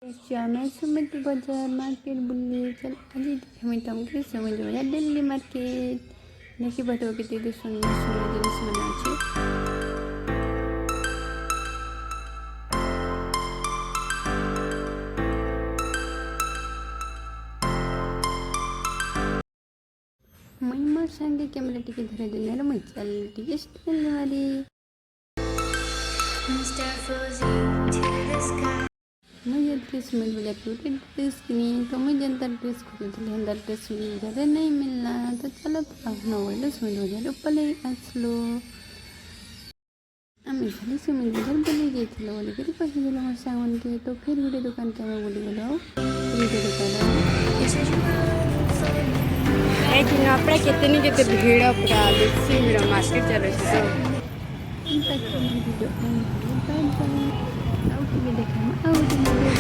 मैं सुमित बाजार मार्केट बुल्ली चल अजी हमें तमके समझ बाजार दिल्ली मार्केट देखिए बताओ कि दीदी सुनने जिनिस मना আছে मैं मोर संगे कैमरा टिके धरे देने मैं चल टिके स्टैंड मारी मुझे ड्रेस मिल गया टूटे ड्रेस किनी तो मुझे अंदर ड्रेस खोजली अंदर ड्रेस मिल जाए नहीं मिलना तो चलो तो ड्रेस मिल जाए पले आसलो आम खाली सुमित बाजार बुली जाइल बोलिक कहीदेल मोर सांग के तो फिर गोटे दुकान के आम बुली गल गोटे दुकान अपना केते भीड़ पूरा बेसी भीड़ मार्केट चले तो देखा